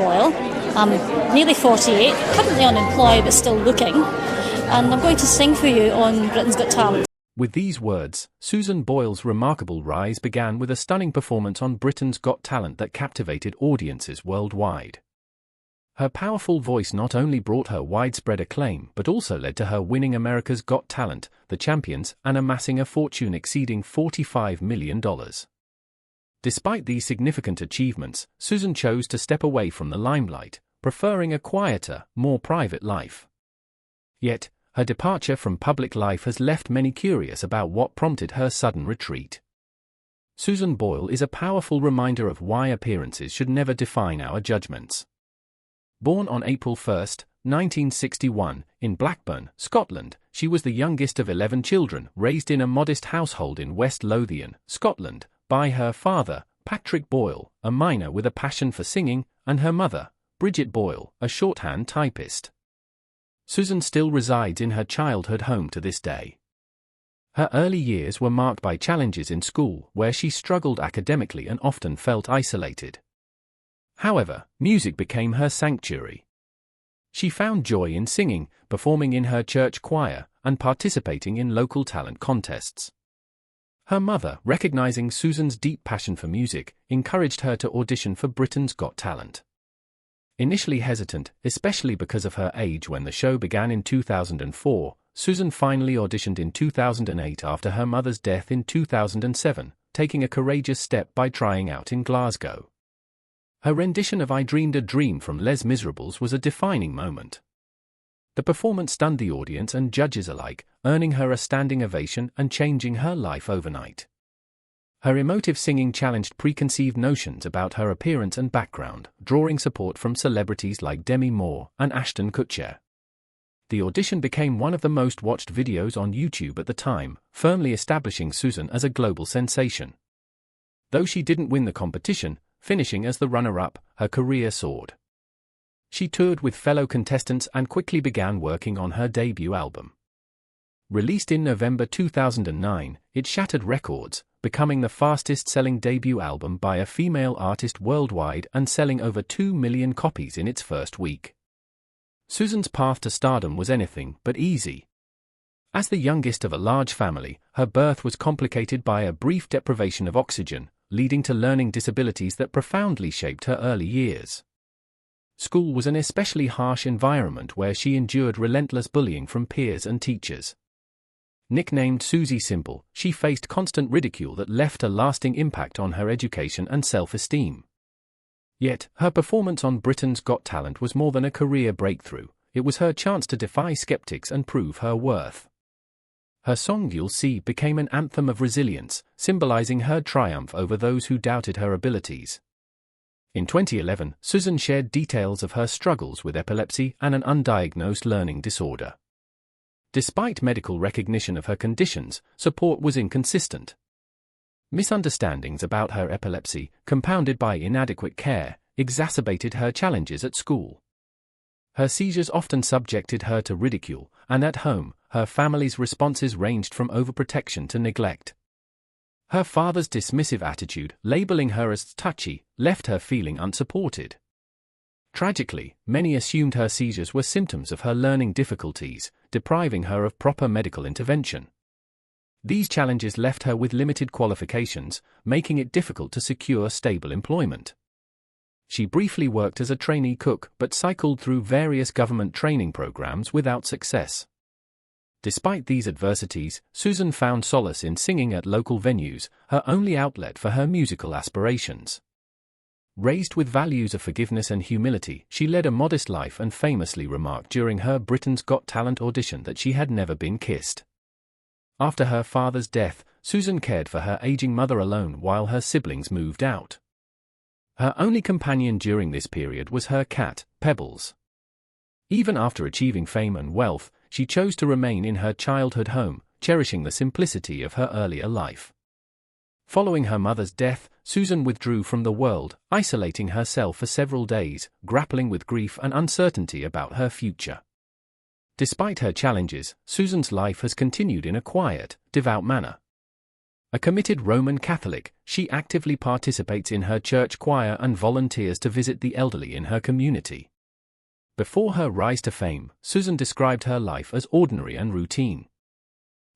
Boyle. I'm nearly 48, currently unemployed but still looking, and I'm going to sing for you on Britain's Got Talent. With these words, Susan Boyle's remarkable rise began with a stunning performance on Britain's Got Talent that captivated audiences worldwide. Her powerful voice not only brought her widespread acclaim but also led to her winning America's Got Talent, The Champions, and amassing a fortune exceeding $45 million. Despite these significant achievements, Susan chose to step away from the limelight, preferring a quieter, more private life. Yet, her departure from public life has left many curious about what prompted her sudden retreat. Susan Boyle is a powerful reminder of why appearances should never define our judgments. Born on April 1, 1961, in Blackburn, Scotland, she was the youngest of 11 children raised in a modest household in West Lothian, Scotland, by her father, Patrick Boyle, a miner with a passion for singing, and her mother, Bridget Boyle, a shorthand typist. Susan still resides in her childhood home to this day. Her early years were marked by challenges in school, where she struggled academically and often felt isolated. However, music became her sanctuary. She found joy in singing, performing in her church choir, and participating in local talent contests. Her mother, recognizing Susan's deep passion for music, encouraged her to audition for Britain's Got Talent. Initially hesitant, especially because of her age when the show began in 2004, Susan finally auditioned in 2008 after her mother's death in 2007, taking a courageous step by trying out in Glasgow. Her rendition of I Dreamed a Dream from Les Miserables was a defining moment. The performance stunned the audience and judges alike, earning her a standing ovation and changing her life overnight. Her emotive singing challenged preconceived notions about her appearance and background, drawing support from celebrities like Demi Moore and Ashton Kutcher. The audition became one of the most watched videos on YouTube at the time, firmly establishing Susan as a global sensation. Though she didn't win the competition, finishing as the runner-up, her career soared. She toured with fellow contestants and quickly began working on her debut album. Released in November 2009, it shattered records, becoming the fastest-selling debut album by a female artist worldwide and selling over 2 million copies in its first week. Susan's path to stardom was anything but easy. As the youngest of a large family, her birth was complicated by a brief deprivation of oxygen, leading to learning disabilities that profoundly shaped her early years. School was an especially harsh environment where she endured relentless bullying from peers and teachers. Nicknamed Susie Simple, she faced constant ridicule that left a lasting impact on her education and self-esteem. Yet, her performance on Britain's Got Talent was more than a career breakthrough. It was her chance to defy skeptics and prove her worth. Her song You'll See became an anthem of resilience, symbolizing her triumph over those who doubted her abilities. In 2011, Susan shared details of her struggles with epilepsy and an undiagnosed learning disorder. Despite medical recognition of her conditions, support was inconsistent. Misunderstandings about her epilepsy, compounded by inadequate care, exacerbated her challenges at school. Her seizures often subjected her to ridicule, and at home, her family's responses ranged from overprotection to neglect. Her father's dismissive attitude, labeling her as touchy, left her feeling unsupported. Tragically, many assumed her seizures were symptoms of her learning difficulties, depriving her of proper medical intervention. These challenges left her with limited qualifications, making it difficult to secure stable employment. She briefly worked as a trainee cook but cycled through various government training programs without success. Despite these adversities, Susan found solace in singing at local venues, her only outlet for her musical aspirations. Raised with values of forgiveness and humility, she led a modest life and famously remarked during her Britain's Got Talent audition that she had never been kissed. After her father's death, Susan cared for her aging mother alone while her siblings moved out. Her only companion during this period was her cat, Pebbles. Even after achieving fame and wealth, she chose to remain in her childhood home, cherishing the simplicity of her earlier life. Following her mother's death, Susan withdrew from the world, isolating herself for several days, grappling with grief and uncertainty about her future. Despite her challenges, Susan's life has continued in a quiet, devout manner. A committed Roman Catholic, she actively participates in her church choir and volunteers to visit the elderly in her community. Before her rise to fame, Susan described her life as ordinary and routine.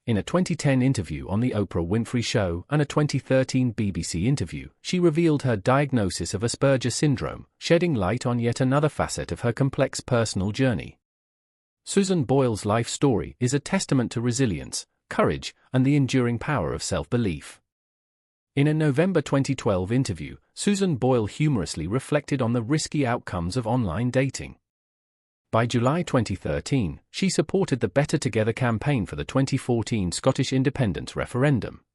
In a 2010 interview on The Oprah Winfrey Show and a 2013 BBC interview, she revealed her diagnosis of Asperger syndrome, shedding light on yet another facet of her complex personal journey. Susan Boyle's life story is a testament to resilience, courage, and the enduring power of self-belief. In a November 2012 interview, Susan Boyle humorously reflected on the risky outcomes of online dating. By July 2013, she supported the Better Together campaign for the 2014 Scottish independence referendum.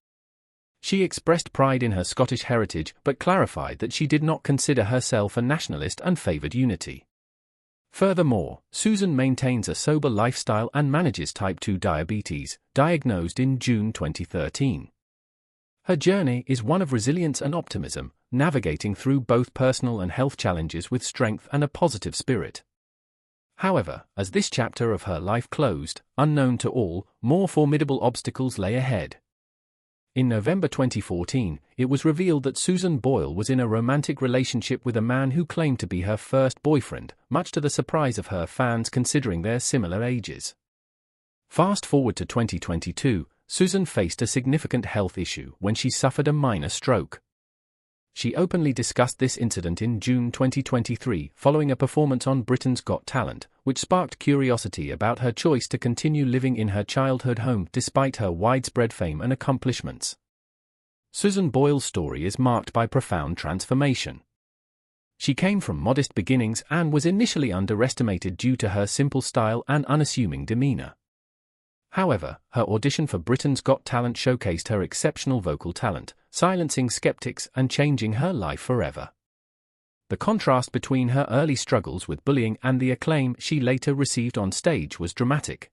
She expressed pride in her Scottish heritage but clarified that she did not consider herself a nationalist and favoured unity. Furthermore, Susan maintains a sober lifestyle and manages type 2 diabetes, diagnosed in June 2013. Her journey is one of resilience and optimism, navigating through both personal and health challenges with strength and a positive spirit. However, as this chapter of her life closed, unknown to all, more formidable obstacles lay ahead. In November 2014, it was revealed that Susan Boyle was in a romantic relationship with a man who claimed to be her first boyfriend, much to the surprise of her fans considering their similar ages. Fast forward to 2022, Susan faced a significant health issue when she suffered a minor stroke. She openly discussed this incident in June 2023 following a performance on Britain's Got Talent, which sparked curiosity about her choice to continue living in her childhood home despite her widespread fame and accomplishments. Susan Boyle's story is marked by profound transformation. She came from modest beginnings and was initially underestimated due to her simple style and unassuming demeanor. However, her audition for Britain's Got Talent showcased her exceptional vocal talent, silencing skeptics and changing her life forever. The contrast between her early struggles with bullying and the acclaim she later received on stage was dramatic.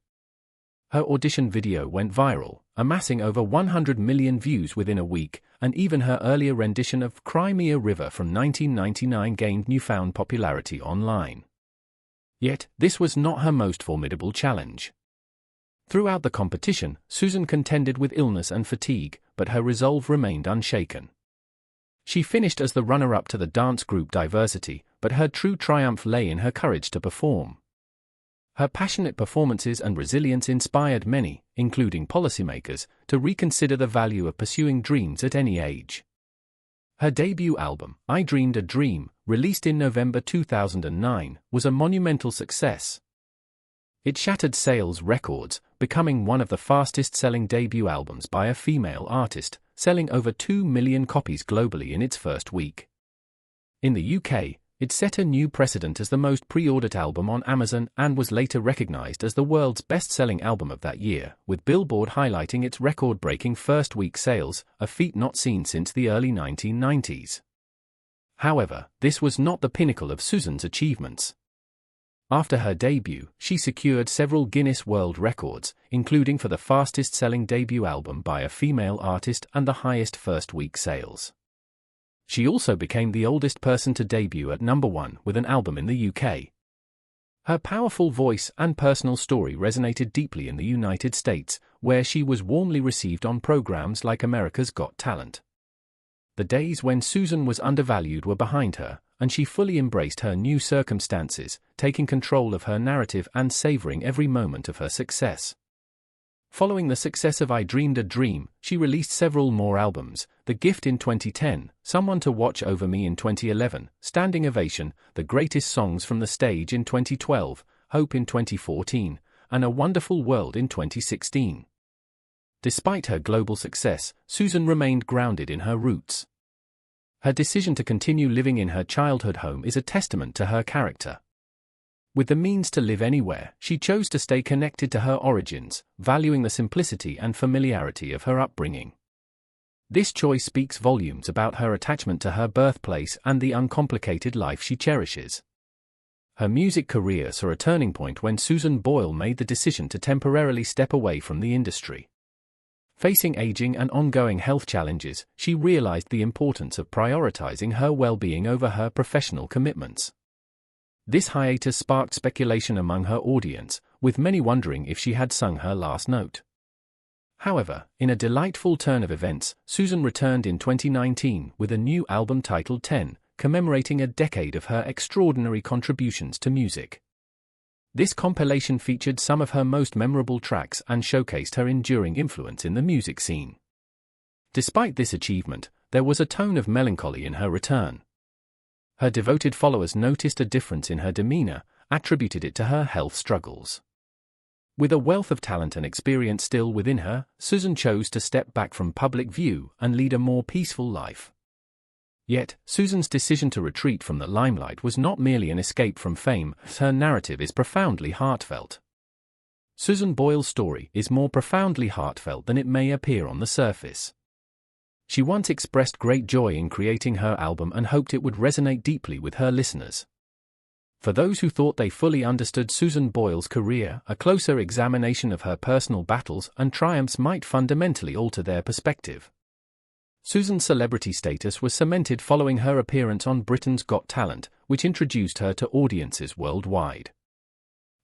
Her audition video went viral, amassing over 100 million views within a week, and even her earlier rendition of Cry Me a River from 1999 gained newfound popularity online. Yet, this was not her most formidable challenge. Throughout the competition, Susan contended with illness and fatigue, but her resolve remained unshaken. She finished as the runner-up to the dance group Diversity, but her true triumph lay in her courage to perform. Her passionate performances and resilience inspired many, including policymakers, to reconsider the value of pursuing dreams at any age. Her debut album, I Dreamed a Dream, released in November 2009, was a monumental success. It shattered sales records, becoming one of the fastest-selling debut albums by a female artist, selling over 2 million copies globally in its first week. In the UK, it set a new precedent as the most pre-ordered album on Amazon and was later recognized as the world's best-selling album of that year, with Billboard highlighting its record-breaking first-week sales, a feat not seen since the early 1990s. However, this was not the pinnacle of Susan's achievements. After her debut, she secured several Guinness World Records, including for the fastest-selling debut album by a female artist and the highest first-week sales. She also became the oldest person to debut at number 1 with an album in the UK. Her powerful voice and personal story resonated deeply in the United States, where she was warmly received on programs like America's Got Talent. The days when Susan was undervalued were behind her, and she fully embraced her new circumstances, taking control of her narrative and savoring every moment of her success. Following the success of I Dreamed a Dream, she released several more albums: The Gift in 2010, Someone to Watch Over Me in 2011, Standing Ovation, The Greatest Songs from the Stage in 2012, Hope in 2014, and A Wonderful World in 2016. Despite her global success, Susan remained grounded in her roots. Her decision to continue living in her childhood home is a testament to her character. With the means to live anywhere, she chose to stay connected to her origins, valuing the simplicity and familiarity of her upbringing. This choice speaks volumes about her attachment to her birthplace and the uncomplicated life she cherishes. Her music career saw a turning point when Susan Boyle made the decision to temporarily step away from the industry. Facing aging and ongoing health challenges, she realized the importance of prioritizing her well-being over her professional commitments. This hiatus sparked speculation among her audience, with many wondering if she had sung her last note. However, in a delightful turn of events, Susan returned in 2019 with a new album titled 10, commemorating a decade of her extraordinary contributions to music. This compilation featured some of her most memorable tracks and showcased her enduring influence in the music scene. Despite this achievement, there was a tone of melancholy in her return. Her devoted followers noticed a difference in her demeanor, attributed it to her health struggles. With a wealth of talent and experience still within her, Susan chose to step back from public view and lead a more peaceful life. Yet, Susan's decision to retreat from the limelight was not merely an escape from fame, her narrative is profoundly heartfelt. Susan Boyle's story is more profoundly heartfelt than it may appear on the surface. She once expressed great joy in creating her album and hoped it would resonate deeply with her listeners. For those who thought they fully understood Susan Boyle's career, a closer examination of her personal battles and triumphs might fundamentally alter their perspective. Susan's celebrity status was cemented following her appearance on Britain's Got Talent, which introduced her to audiences worldwide.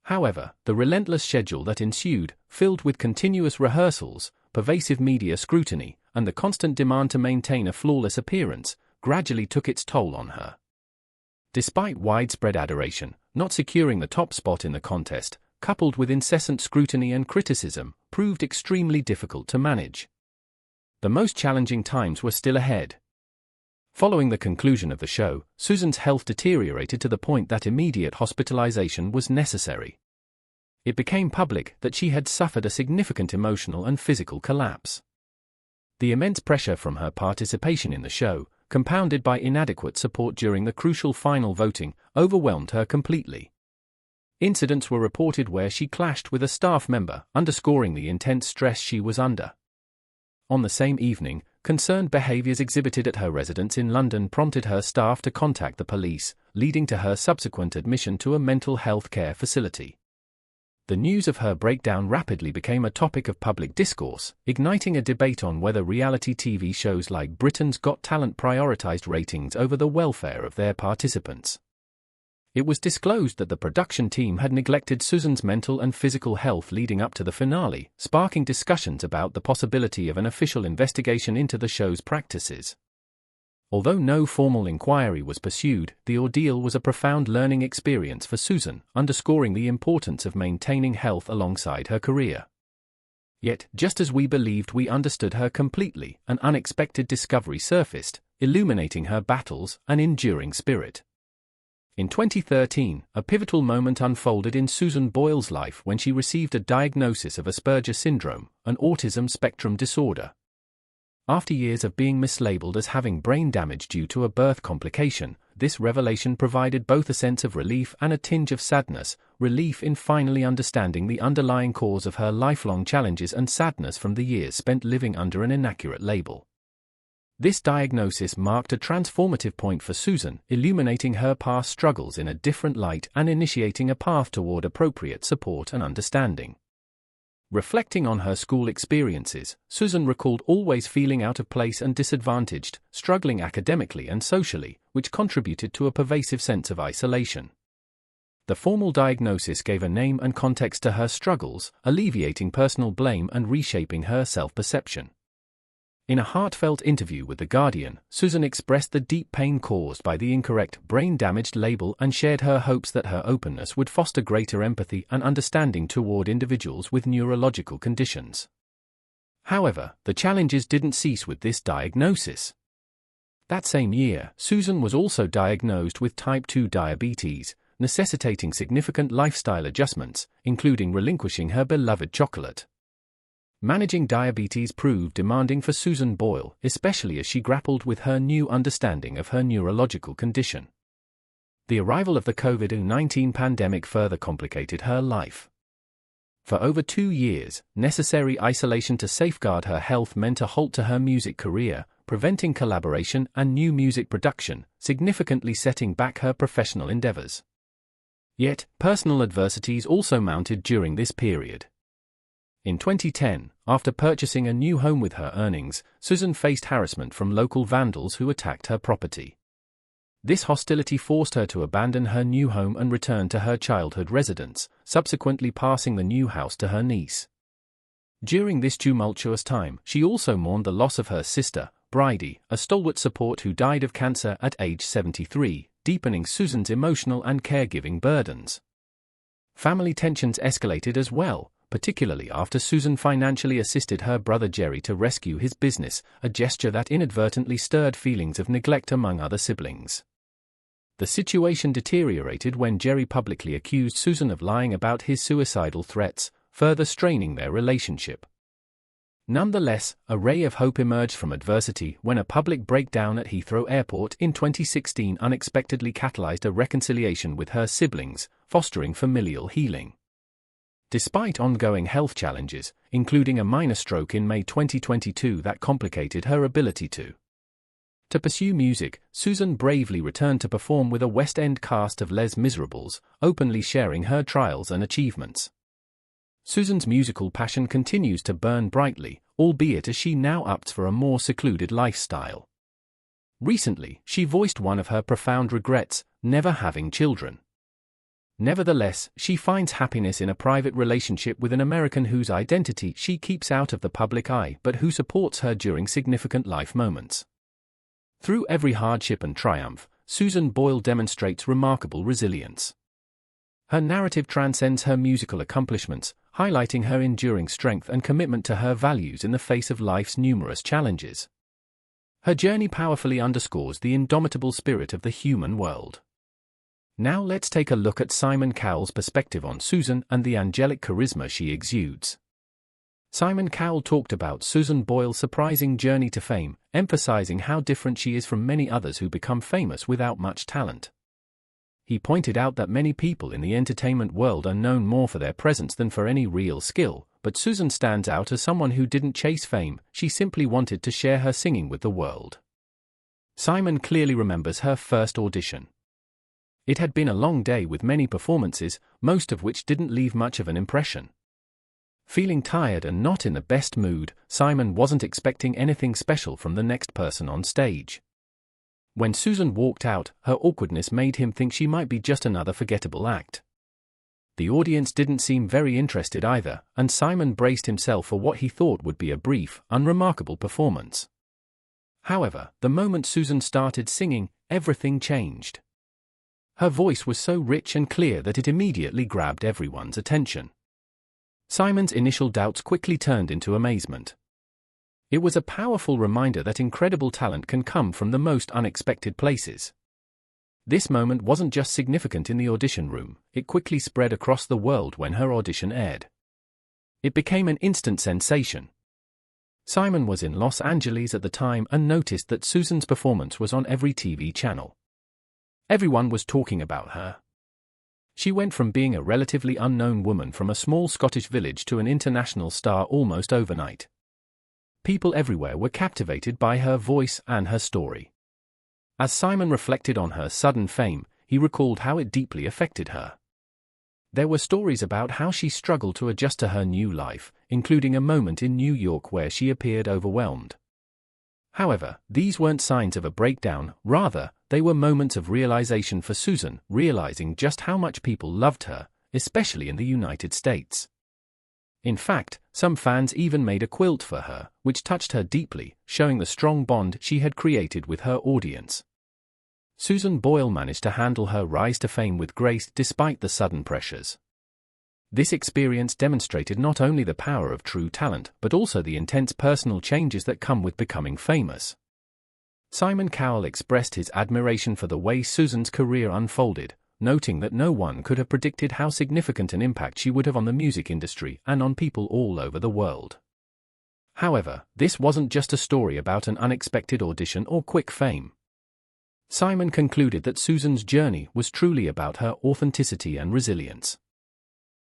However, the relentless schedule that ensued, filled with continuous rehearsals, pervasive media scrutiny, and the constant demand to maintain a flawless appearance, gradually took its toll on her. Despite widespread adoration, not securing the top spot in the contest, coupled with incessant scrutiny and criticism, proved extremely difficult to manage. The most challenging times were still ahead. Following the conclusion of the show, Susan's health deteriorated to the point that immediate hospitalization was necessary. It became public that she had suffered a significant emotional and physical collapse. The immense pressure from her participation in the show, compounded by inadequate support during the crucial final voting, overwhelmed her completely. Incidents were reported where she clashed with a staff member, underscoring the intense stress she was under. On the same evening, concerned behaviors exhibited at her residence in London prompted her staff to contact the police, leading to her subsequent admission to a mental health care facility. The news of her breakdown rapidly became a topic of public discourse, igniting a debate on whether reality TV shows like Britain's Got Talent prioritized ratings over the welfare of their participants. It was disclosed that the production team had neglected Susan's mental and physical health leading up to the finale, sparking discussions about the possibility of an official investigation into the show's practices. Although no formal inquiry was pursued, the ordeal was a profound learning experience for Susan, underscoring the importance of maintaining health alongside her career. Yet, just as we believed we understood her completely, an unexpected discovery surfaced, illuminating her battles and enduring spirit. In 2013, a pivotal moment unfolded in Susan Boyle's life when she received a diagnosis of Asperger syndrome, an autism spectrum disorder. After years of being mislabeled as having brain damage due to a birth complication, this revelation provided both a sense of relief and a tinge of sadness, relief in finally understanding the underlying cause of her lifelong challenges and sadness from the years spent living under an inaccurate label. This diagnosis marked a transformative point for Susan, illuminating her past struggles in a different light and initiating a path toward appropriate support and understanding. Reflecting on her school experiences, Susan recalled always feeling out of place and disadvantaged, struggling academically and socially, which contributed to a pervasive sense of isolation. The formal diagnosis gave a name and context to her struggles, alleviating personal blame and reshaping her self-perception. In a heartfelt interview with The Guardian, Susan expressed the deep pain caused by the incorrect brain-damaged label and shared her hopes that her openness would foster greater empathy and understanding toward individuals with neurological conditions. However, the challenges didn't cease with this diagnosis. That same year, Susan was also diagnosed with type 2 diabetes, necessitating significant lifestyle adjustments, including relinquishing her beloved chocolate. Managing diabetes proved demanding for Susan Boyle, especially as she grappled with her new understanding of her neurological condition. The arrival of the COVID-19 pandemic further complicated her life. For over 2 years, necessary isolation to safeguard her health meant a halt to her music career, preventing collaboration and new music production, significantly setting back her professional endeavors. Yet, personal adversities also mounted during this period. In 2010, after purchasing a new home with her earnings, Susan faced harassment from local vandals who attacked her property. This hostility forced her to abandon her new home and return to her childhood residence, subsequently passing the new house to her niece. During this tumultuous time, she also mourned the loss of her sister, Bridie, a stalwart support who died of cancer at age 73, deepening Susan's emotional and caregiving burdens. Family tensions escalated as well, particularly after Susan financially assisted her brother Jerry to rescue his business, a gesture that inadvertently stirred feelings of neglect among other siblings. The situation deteriorated when Jerry publicly accused Susan of lying about his suicidal threats, further straining their relationship. Nonetheless, a ray of hope emerged from adversity when a public breakdown at Heathrow Airport in 2016 unexpectedly catalyzed a reconciliation with her siblings, fostering familial healing. Despite ongoing health challenges, including a minor stroke in May 2022 that complicated her ability to pursue music, Susan bravely returned to perform with a West End cast of Les Miserables, openly sharing her trials and achievements. Susan's musical passion continues to burn brightly, albeit as she now opts for a more secluded lifestyle. Recently, she voiced one of her profound regrets, never having children. Nevertheless, she finds happiness in a private relationship with an American whose identity she keeps out of the public eye but who supports her during significant life moments. Through every hardship and triumph, Susan Boyle demonstrates remarkable resilience. Her narrative transcends her musical accomplishments, highlighting her enduring strength and commitment to her values in the face of life's numerous challenges. Her journey powerfully underscores the indomitable spirit of the human world. Now let's take a look at Simon Cowell's perspective on Susan and the angelic charisma she exudes. Simon Cowell talked about Susan Boyle's surprising journey to fame, emphasizing how different she is from many others who become famous without much talent. He pointed out that many people in the entertainment world are known more for their presence than for any real skill, but Susan stands out as someone who didn't chase fame, she simply wanted to share her singing with the world. Simon clearly remembers her first audition. It had been a long day with many performances, most of which didn't leave much of an impression. Feeling tired and not in the best mood, Simon wasn't expecting anything special from the next person on stage. When Susan walked out, her awkwardness made him think she might be just another forgettable act. The audience didn't seem very interested either, and Simon braced himself for what he thought would be a brief, unremarkable performance. However, the moment Susan started singing, everything changed. Her voice was so rich and clear that it immediately grabbed everyone's attention. Simon's initial doubts quickly turned into amazement. It was a powerful reminder that incredible talent can come from the most unexpected places. This moment wasn't just significant in the audition room, it quickly spread across the world when her audition aired. It became an instant sensation. Simon was in Los Angeles at the time and noticed that Susan's performance was on every TV channel. Everyone was talking about her. She went from being a relatively unknown woman from a small Scottish village to an international star almost overnight. People everywhere were captivated by her voice and her story. As Simon reflected on her sudden fame, he recalled how it deeply affected her. There were stories about how she struggled to adjust to her new life, including a moment in New York where she appeared overwhelmed. However, these weren't signs of a breakdown, rather, they were moments of realization for Susan, realizing just how much people loved her, especially in the United States. In fact, some fans even made a quilt for her, which touched her deeply, showing the strong bond she had created with her audience. Susan Boyle managed to handle her rise to fame with grace despite the sudden pressures. This experience demonstrated not only the power of true talent but also the intense personal changes that come with becoming famous. Simon Cowell expressed his admiration for the way Susan's career unfolded, noting that no one could have predicted how significant an impact she would have on the music industry and on people all over the world. However, this wasn't just a story about an unexpected audition or quick fame. Simon concluded that Susan's journey was truly about her authenticity and resilience.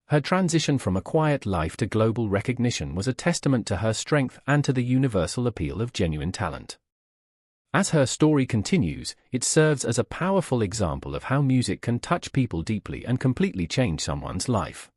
Her transition from a quiet life to global recognition was a testament to her strength and to the universal appeal of genuine talent. As her story continues, it serves as a powerful example of how music can touch people deeply and completely change someone's life.